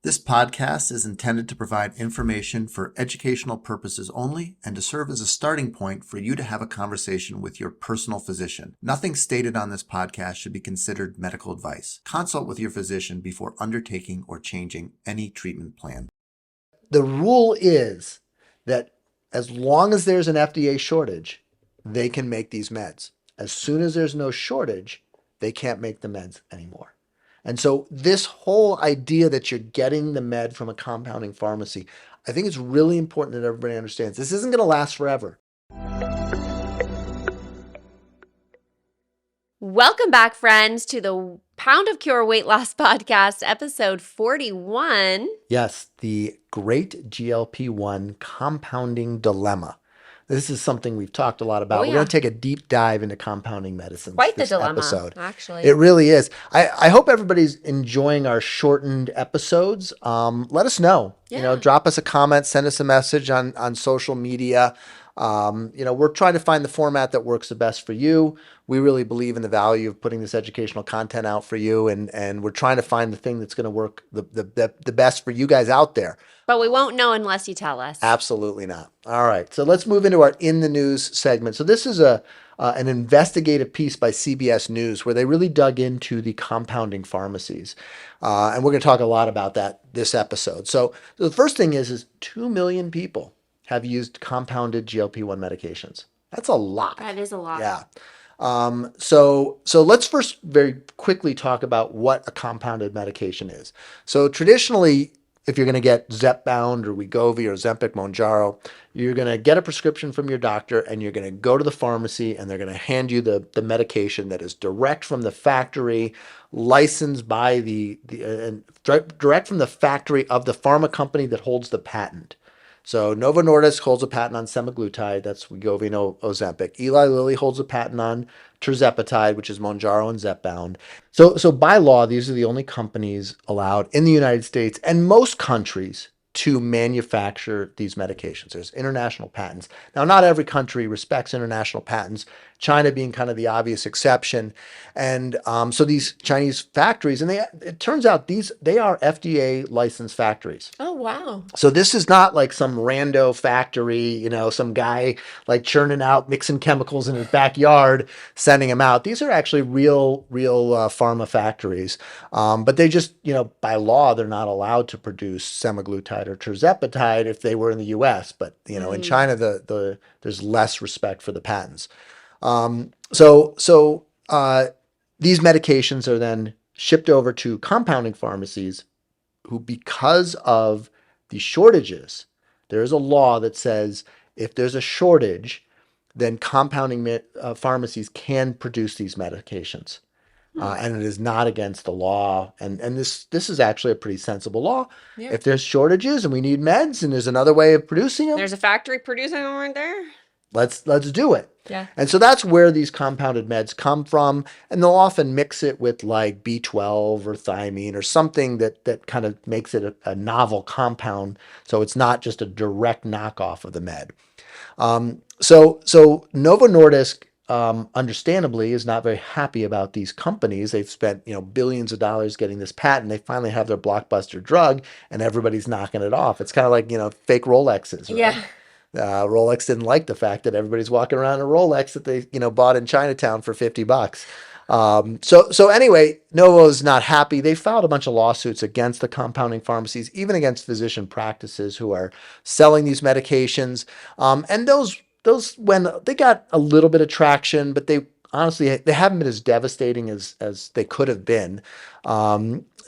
This podcast is intended to provide information for educational purposes only and to serve as a starting point for you to have a conversation with your personal physician. Nothing stated on this podcast should be considered medical advice. Consult with your physician before undertaking or changing any treatment plan. The rule is that as long as there's an FDA shortage, they can make these meds. As soon as there's no shortage, they can't make the meds anymore. And so this whole idea that you're getting the med from a compounding pharmacy, I think it's really important that everybody understands this isn't going to last forever. Welcome back, friends, to the Pound of Cure Weight Loss Podcast, episode 41. Yes, the great GLP-1 compounding dilemma. This is something we've talked a lot about. We're going to take a deep dive into compounding medicine. Quite the dilemma, actually. It really is. I hope everybody's enjoying our shortened episodes. Let us know. Yeah. Drop us a comment, send us a message on social media. We're trying to find the format that works the best for you. We really believe in the value of putting this educational content out for you, and we're trying to find the thing that's going to work the best for you guys out there. But we won't know unless you tell us. Absolutely not. All right. So let's move into our In the News segment. So this is an investigative piece by CBS News where they really dug into the compounding pharmacies. And we're going to talk a lot about that this episode. So the first thing is 2 million people have used compounded GLP-1 medications. That's a lot. That is a lot. Yeah. So let's first very quickly talk about what a compounded medication is. So traditionally, if you're going to get Zepbound or Wegovy or Ozempic, Mounjaro, you're going to get a prescription from your doctor and you're going to go to the pharmacy and they're going to hand you the medication that is direct from the factory, licensed by direct from the factory of the pharma company that holds the patent. So Novo Nordisk holds a patent on Semaglutide, that's Wegovy and Ozempic. Eli Lilly holds a patent on Tirzepatide, which is Mounjaro and Zepbound. So by law, these are the only companies allowed in the United States and most countries to manufacture these medications. There's international patents. Now, not every country respects international patents, China being kind of the obvious exception. And so these Chinese factories, and it turns out they are FDA licensed factories. Oh, wow. So this is not like some rando factory, some guy like churning out, mixing chemicals in his backyard, sending them out. These are actually real pharma factories. But they just, by law, they're not allowed to produce Semaglutide or Tirzepatide if they were in the US. But, in China, there's less respect for the patents. So these medications are then shipped over to compounding pharmacies who, because of the shortages, there is a law that says if there's a shortage, then compounding pharmacies can produce these medications. And it is not against the law. And this is actually a pretty sensible law. Yeah. If there's shortages and we need meds and there's another way of producing them. There's a factory producing them right there. Let's do it. Yeah. And so that's where these compounded meds come from. And they'll often mix it with like B12 or thiamine or something that kind of makes it a novel compound. So it's not just a direct knockoff of the med. So Novo Nordisk, understandably, is not very happy about these companies. They've spent billions of dollars getting this patent. They finally have their blockbuster drug and everybody's knocking it off. It's kind of like fake Rolexes, right? Yeah. Rolex didn't like the fact that everybody's walking around in a Rolex that they, bought in Chinatown for $50. So anyway, Novo's not happy. They filed a bunch of lawsuits against the compounding pharmacies, even against physician practices who are selling these medications. And those when they got a little bit of traction, but they honestly haven't been as devastating as they could have been.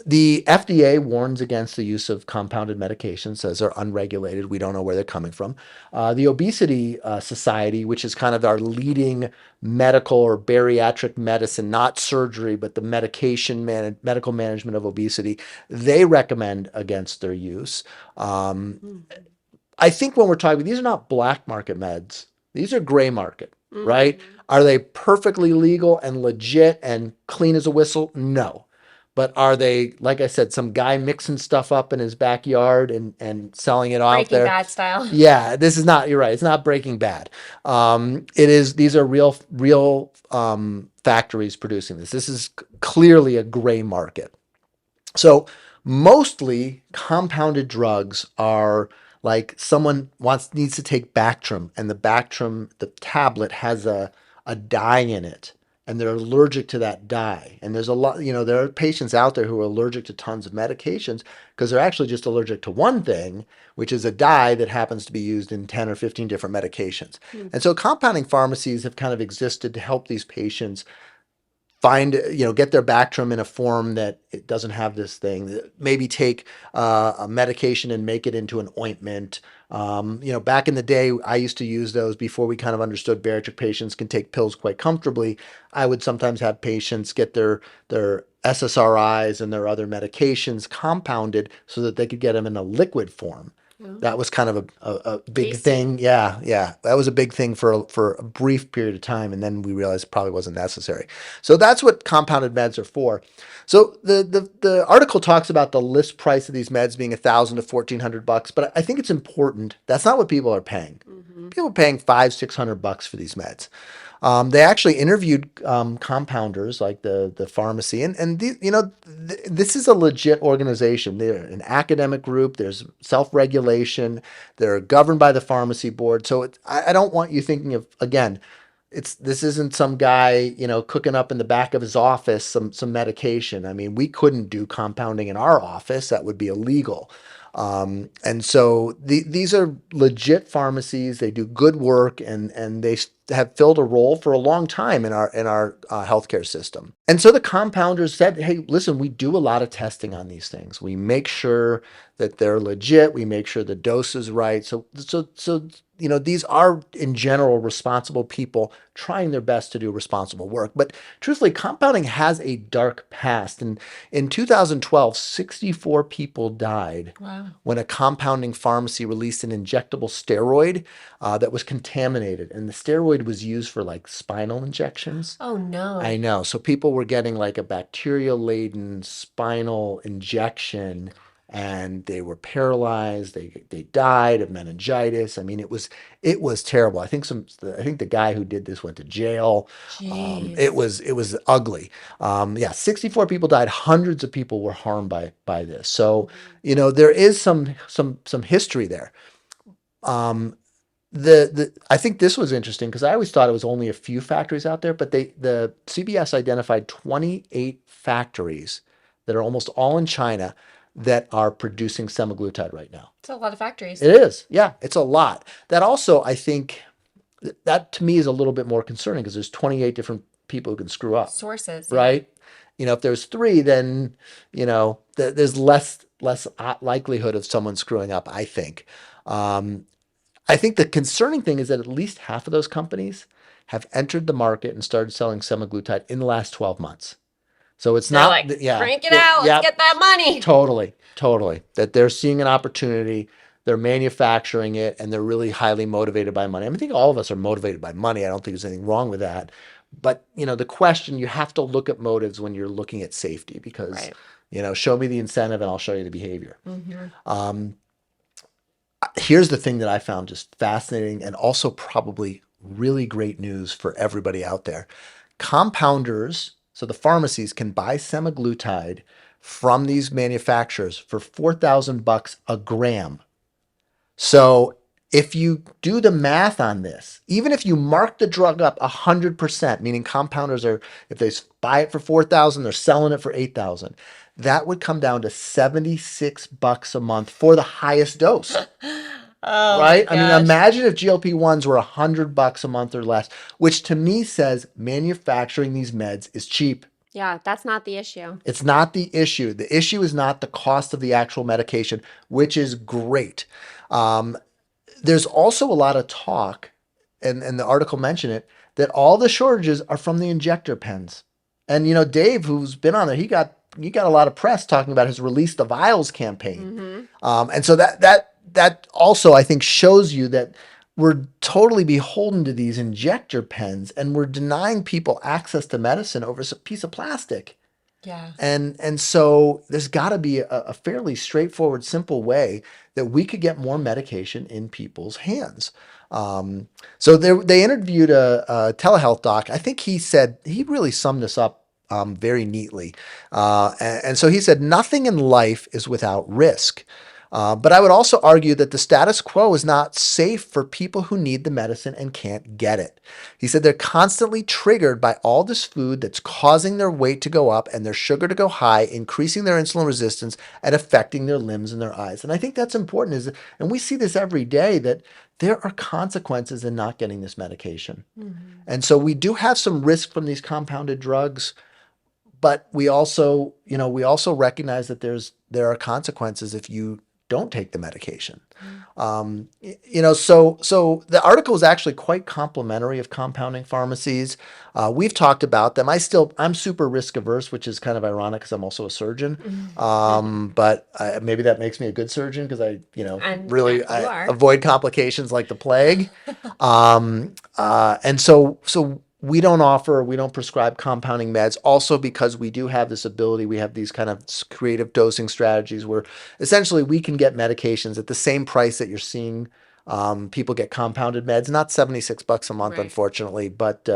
The FDA warns against the use of compounded medications, says they're unregulated. We don't know where they're coming from. The Obesity Society, which is kind of our leading medical or bariatric medicine, not surgery, but the medical management of obesity, they recommend against their use. I think when we're talking, these are not black market meds. These are gray market, right? Are they perfectly legal and legit and clean as a whistle? No. But are they, like I said, some guy mixing stuff up in his backyard and selling it out there? Breaking Bad style. Yeah, this is not, you're right. It's not Breaking Bad. These are real factories producing this. This is clearly a gray market. So Mostly compounded drugs are like someone needs to take Bactrim, and the tablet has a dye in it, and they're allergic to that dye. And there's a lot, there are patients out there who are allergic to tons of medications because they're actually just allergic to one thing, which is a dye that happens to be used in 10 or 15 different medications. And so compounding pharmacies have kind of existed to help these patients get their Bactrim in a form that it doesn't have this thing. Maybe take a medication and make it into an ointment. Back in the day, I used to use those before we kind of understood bariatric patients can take pills quite comfortably. I would sometimes have patients get their SSRIs and their other medications compounded so that they could get them in a liquid form. That was kind of a big Tasty. thing. Yeah, yeah. That was a big thing for a brief period of time, and then we realized it probably wasn't necessary. So that's what compounded meds are for. So the article talks about the list price of these meds being $1,000 to $1,400, but I think it's important. That's not what people are paying. People are paying $500-600 for these meds. They actually interviewed compounders like the pharmacy, and this is a legit organization. They're an academic group. There's self-regulation. They're governed by the pharmacy board. So I don't want you thinking of, again, this isn't some guy cooking up in the back of his office some medication. I mean, we couldn't do compounding in our office. That would be illegal. And so these are legit pharmacies. They do good work, and they have filled a role for a long time in our healthcare system. And so the compounders said, "Hey, listen, we do a lot of testing on these things. We make sure that they're legit. We make sure the dose is right. So these are in general responsible people trying their best to do responsible work. But truthfully, compounding has a dark past. And in 2012, 64 people died when a compounding pharmacy released an injectable steroid that was contaminated. And the steroid was used for like spinal injections. Oh, no. I know. So people were getting like a bacteria-laden spinal injection, and they were paralyzed. They died of meningitis. I mean, it was terrible. I think the guy who did this went to jail. Jeez. It was ugly. 64 people died. Hundreds of people were harmed by this. So there is some history there. I think this was interesting because I always thought it was only a few factories out there, but the CBS identified 28 factories that are almost all in China that are producing semaglutide right now. It's a lot of factories. It is. Yeah, it's a lot. That also, I think, that to me is a little bit more concerning because there's 28 different people who can screw up. Sources. Right? If there's 3, then, there's less likelihood of someone screwing up, I think. I think the concerning thing is that at least half of those companies have entered the market and started selling semaglutide in the last 12 months. So it's not like, crank it out. Let's get that money. Totally. That they're seeing an opportunity, they're manufacturing it, and they're really highly motivated by money. I mean, I think all of us are motivated by money. I don't think there's anything wrong with that. But, the question, you have to look at motives when you're looking at safety because, show me the incentive and I'll show you the behavior. Here's the thing that I found just fascinating and also probably really great news for everybody out there. Compounders, so the pharmacies, can buy semaglutide from these manufacturers for $4,000 a gram. So if you do the math on this, even if you mark the drug up 100%, meaning compounders if they buy it for $4,000, they're selling it for $8,000, that would come down to $76 a month for the highest dose. Oh, right? My I mean, gosh. imagine if GLP-1s were $100 a month or less, which to me says manufacturing these meds is cheap. Yeah, that's not the issue. It's not the issue. The issue is not the cost of the actual medication, which is great. There's also a lot of talk, and the article mentioned it, that all the shortages are from the injector pens. And Dave, who's been on there, he got a lot of press talking about his Release the Vials campaign. And so that also, I think, shows you that we're totally beholden to these injector pens, and we're denying people access to medicine over a piece of plastic. Yeah. And so there's got to be a fairly straightforward, simple way that we could get more medication in people's hands. So they interviewed a telehealth doc. I think he really summed this up very neatly. And so he said, nothing in life is without risk. But I would also argue that the status quo is not safe for people who need the medicine and can't get it. He said they're constantly triggered by all this food that's causing their weight to go up and their sugar to go high, increasing their insulin resistance and affecting their limbs and their eyes. And I think that's important, and we see this every day, that there are consequences in not getting this medication. And so we do have some risk from these compounded drugs, but we also recognize that there are consequences if you don't take the medication. So the article is actually quite complimentary of compounding pharmacies. We've talked about them. I'm super risk averse, which is kind of ironic because I'm also a surgeon. But maybe that makes me a good surgeon because I avoid complications like the plague. And so we don't prescribe compounding meds, also because we do have this ability. We have these kind of creative dosing strategies where essentially we can get medications at the same price that you're seeing people get compounded meds, not $76 a month, Right. unfortunately, but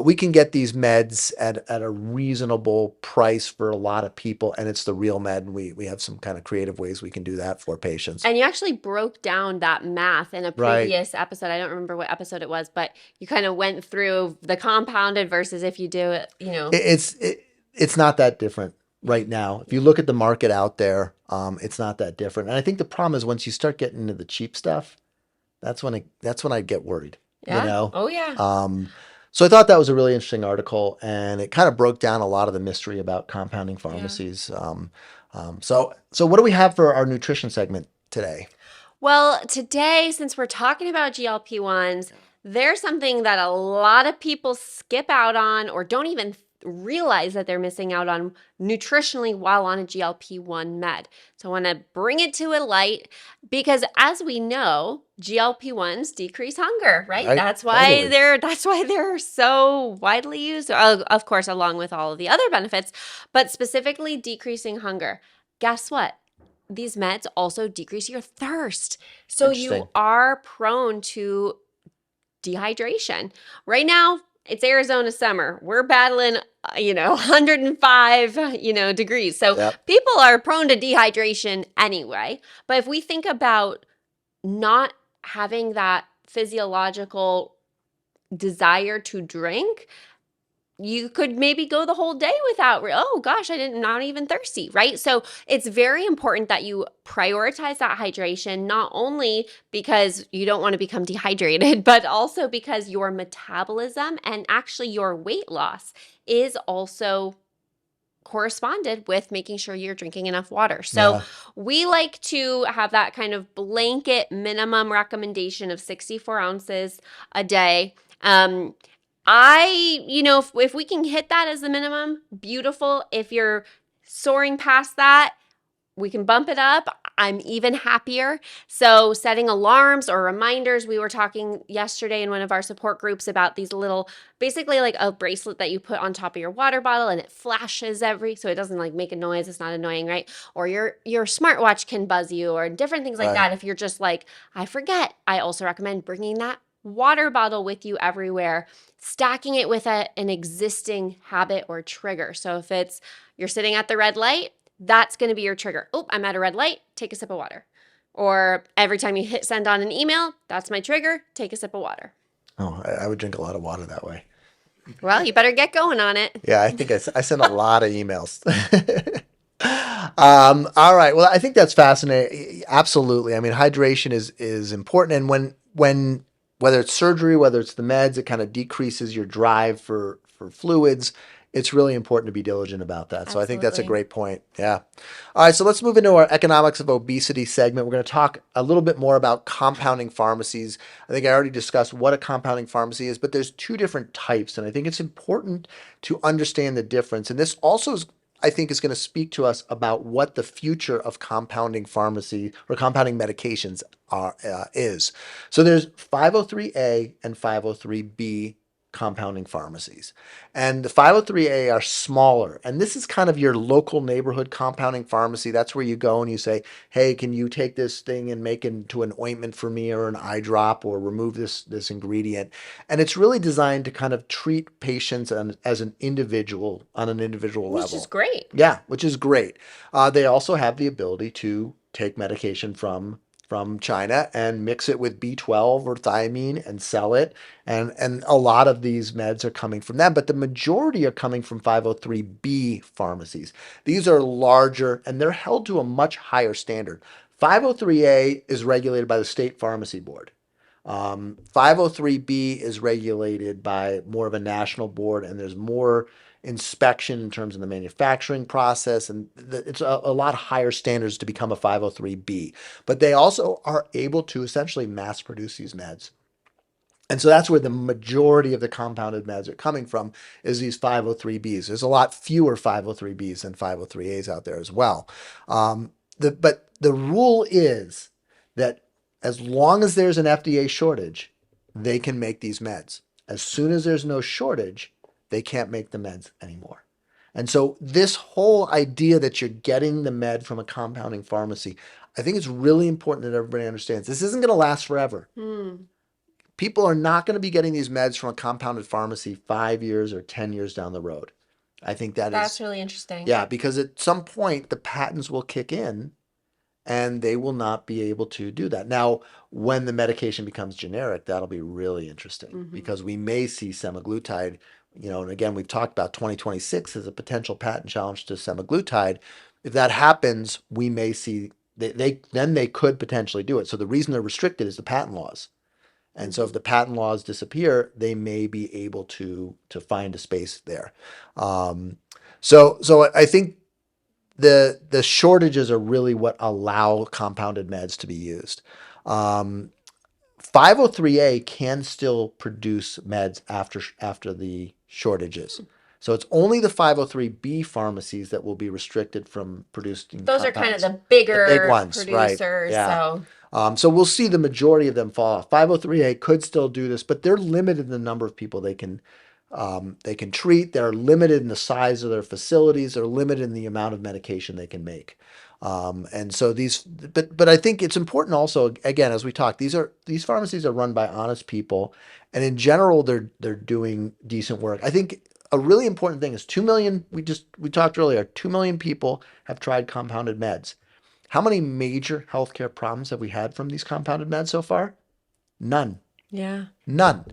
we can get these meds at a reasonable price for a lot of people, and it's the real med. And we have some kind of creative ways we can do that for patients. And you actually broke down that math in a Right. previous episode. I don't remember what episode it was, but you kind of went through the compounded versus if you do it, It's not that different right now. If you look at the market out there, it's not that different. And I think the problem is once you start getting into the cheap stuff, that's when I get worried. Yeah. Oh, yeah. So I thought that was a really interesting article, and it kind of broke down a lot of the mystery about compounding pharmacies. So what do we have for our nutrition segment today? Well, today, since we're talking about GLP-1s, there's something that a lot of people skip out on or don't even realize that they're missing out on nutritionally while on a GLP-1 med. So I want to bring it to a light because, as we know, GLP-1s decrease hunger, right? Right, That's why totally. they're so widely used, of course, along with all of the other benefits, but specifically decreasing hunger. Guess what? These meds also decrease your thirst. So you Interesting. are prone to dehydration. Right now, it's Arizona summer. We're battling, 105, degrees. So Yep. people are prone to dehydration anyway. But if we think about not having that physiological desire to drink, you could maybe go the whole day without, oh gosh, not even thirsty, right? So it's very important that you prioritize that hydration, not only because you don't want to become dehydrated, but also because your metabolism and actually your weight loss is also corresponded with making sure you're drinking enough water. So we like to have that kind of blanket minimum recommendation of 64 ounces a day. If we can hit that as the minimum, beautiful. If you're soaring past that, we can bump it up. I'm even happier. So setting alarms or reminders. We were talking yesterday in one of our support groups about these little, basically like a bracelet that you put on top of your water bottle and it flashes so it doesn't like make a noise. It's not annoying, right? Or your smartwatch can buzz you or different things like Right. that. If you're just like, I forget. I also recommend bringing that water bottle with you everywhere, stacking it with an existing habit or trigger. So if it's you're sitting at the red light, that's going to be your trigger. Oh, I'm at a red light, take a sip of water. Or every time you hit send on an email, that's my trigger, take a sip of water. Oh, I would drink a lot of water that way. Well, you better get going on it. Yeah, I think I send a lot of emails. All right. Well, I think that's fascinating. Absolutely. I mean, hydration is important. And when whether it's surgery, whether it's the meds, it kind of decreases your drive for fluids. It's really important to be diligent about that. So I think that's a Absolutely. great point. Yeah. All right. So let's move into our economics of obesity segment. We're going to talk a little bit more about compounding pharmacies. I think I already discussed what a compounding pharmacy is, but there's two different types. And I think it's important to understand the difference. And this also I think is going to speak to us about what the future of compounding pharmacy or compounding medications is. So there's 503A and 503B compounding pharmacies. And the 503A are smaller. And this is kind of your local neighborhood compounding pharmacy. That's where you go and you say, hey, can you take this thing and make it into an ointment for me or an eye drop or remove this ingredient? And it's really designed to kind of treat patients as an individual on an individual level. Which is great. Yeah, which is great. They also have the ability to take medication from China and mix it with B12 or thiamine and sell it. And a lot of these meds are coming from them, but the majority are coming from 503B pharmacies. These are larger and they're held to a much higher standard. 503A is regulated by the State Pharmacy Board. 503B is regulated by more of a national board, and there's more inspection in terms of the manufacturing process, and it's a lot higher standards to become a 503B. But they also are able to essentially mass produce these meds. And so that's where the majority of the compounded meds are coming from, is these 503Bs. There's a lot fewer 503Bs than 503As out there as well. But the rule is that as long as there's an FDA shortage, they can make these meds. As soon as there's no shortage, they can't make the meds anymore. And so this whole idea that you're getting the med from a compounding pharmacy, I think it's really important that everybody understands this isn't going to last forever. People are not going to be getting these meds from a compounded pharmacy 5 years or 10 years down the road. I think That's really interesting. Yeah, because at some point the patents will kick in and they will not be able to do that. Now, when the medication becomes generic, that'll be really interesting because we may see semaglutide, and again, we've talked about 2026 as a potential patent challenge to semaglutide. If that happens, we may see they could potentially do it. So the reason they're restricted is the patent laws. And so if the patent laws disappear, they may be able to find a space there. So I think the shortages are really what allow compounded meds to be used. 503A can still produce meds after the shortages. So it's only the 503B pharmacies that will be restricted from producing. Those are kind of the bigger big ones, producers. Right? Yeah. So So we'll see the majority of them fall off. 503A could still do this, but they're limited in the number of people they can treat. They're limited in the size of their facilities. They're limited in the amount of medication they can make. And so but I think it's important also, again, as we talk, these pharmacies are run by honest people, and in general, they're doing decent work. I think a really important thing is 2 million. We talked earlier. 2 million people have tried compounded meds. How many major healthcare problems have we had from these compounded meds so far? None. yeah. None.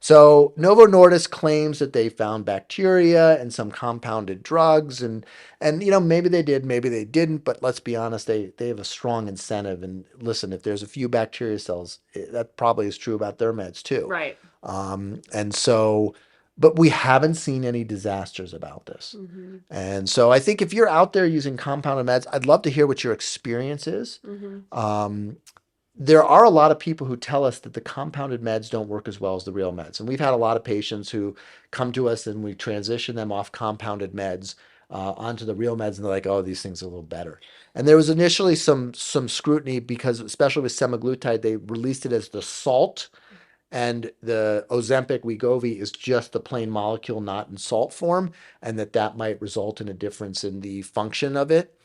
So Novo Nordisk claims that they found bacteria and some compounded drugs, and maybe they did, maybe they didn't. But let's be honest, they have a strong incentive. And listen, if there's a few bacteria cells, that probably is true about their meds too. Right. And so, but we haven't seen any disasters about this. And so I think if you're out there using compounded meds, I'd love to hear what your experience is. There are a lot of people who tell us that the compounded meds don't work as well as the real meds. And we've had a lot of patients who come to us and we transition them off compounded meds onto the real meds, and they're like, oh, these things are a little better. And there was initially some scrutiny because, especially with semaglutide, they released it as the salt, and the Ozempic Wegovy is just the plain molecule, not in salt form, and that might result in a difference in the function of it.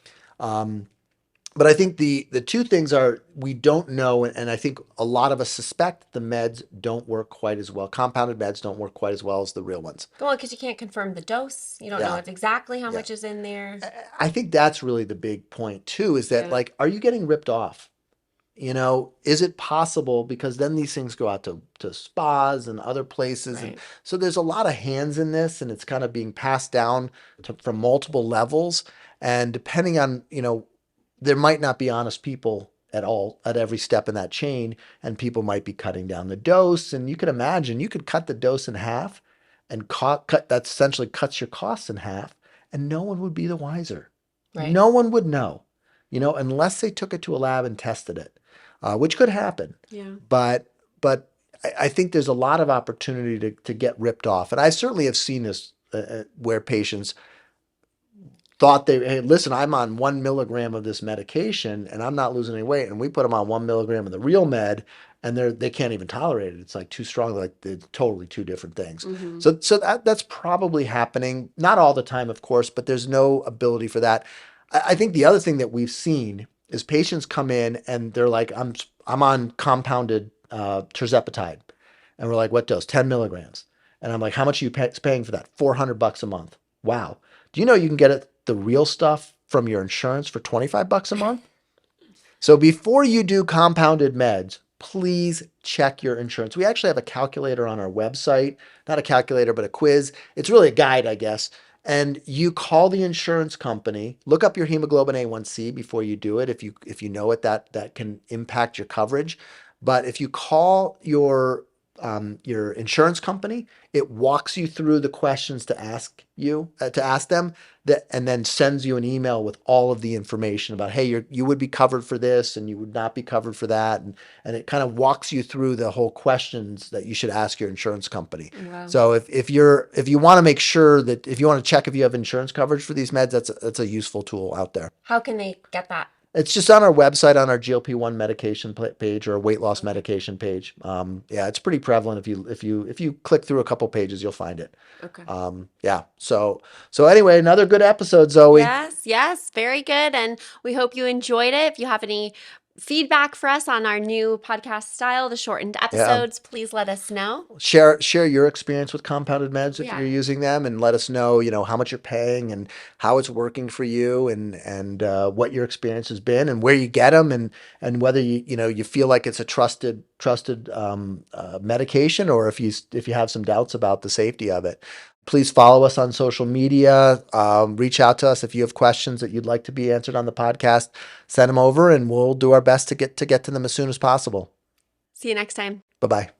But I think the two things are, we don't know, and I think a lot of us suspect the meds don't work quite as well. Compounded meds don't work quite as well as the real ones. Well, because you can't confirm the dose. You don't know exactly how much is in there. I think that's really the big point too, is that are you getting ripped off? Is it possible? Because then these things go out to spas and other places. Right. And so there's a lot of hands in this, and it's kind of being passed down from multiple levels. And depending on, there might not be honest people at all at every step in that chain, and people might be cutting down the dose. And you can imagine you could cut the dose in half and cut that essentially cuts your costs in half, and no one would be the wiser. Right. No one would know, unless they took it to a lab and tested it, which could happen. Yeah. But I think there's a lot of opportunity to get ripped off. And I certainly have seen this where patients thought hey, listen, I'm on 1 milligram of this medication and I'm not losing any weight. And we put them on 1 milligram of the real med and they can't even tolerate it. It's like too strong, like they're totally two different things. Mm-hmm. So that's probably happening. Not all the time, of course, but there's no ability for that. I think the other thing that we've seen is patients come in and they're like, I'm on compounded Tirzepatide. And we're like, what dose? 10 milligrams. And I'm like, how much are you paying for that? $400 a month. Wow. Do you know you can get it, the real stuff from your insurance for $25 a month? So before you do compounded meds, please check your insurance. We actually have a calculator on our website, not a calculator, but a quiz. It's really a guide, I guess. And you call the insurance company, look up your hemoglobin A1C before you do it. If you know it, that can impact your coverage. But if you call your insurance company, it walks you through the questions to ask them, and then sends you an email with all of the information about, hey, you would be covered for this and you would not be covered for that, and it kind of walks you through the whole questions that you should ask your insurance company. Wow. So if you want to make sure that if you want to check if you have insurance coverage for these meds, that's a useful tool out there. How can they get that? It's just on our website on our GLP-1 medication page or weight loss medication page. Yeah, it's pretty prevalent. If you click through a couple pages, you'll find it. Okay. Yeah. So anyway, another good episode, Zoe. Yes, very good. And we hope you enjoyed it. If you have any feedback for us on our new podcast style, the shortened episodes, please let us know. Share your experience with compounded meds if Yeah. you're using them, and let us know, how much you're paying and how it's working for you, and what your experience has been and where you get them, and whether you feel like it's a trusted medication, or if you have some doubts about the safety of it. Please follow us on social media. Reach out to us if you have questions that you'd like to be answered on the podcast. Send them over, and we'll do our best to get to them as soon as possible. See you next time. Bye-bye.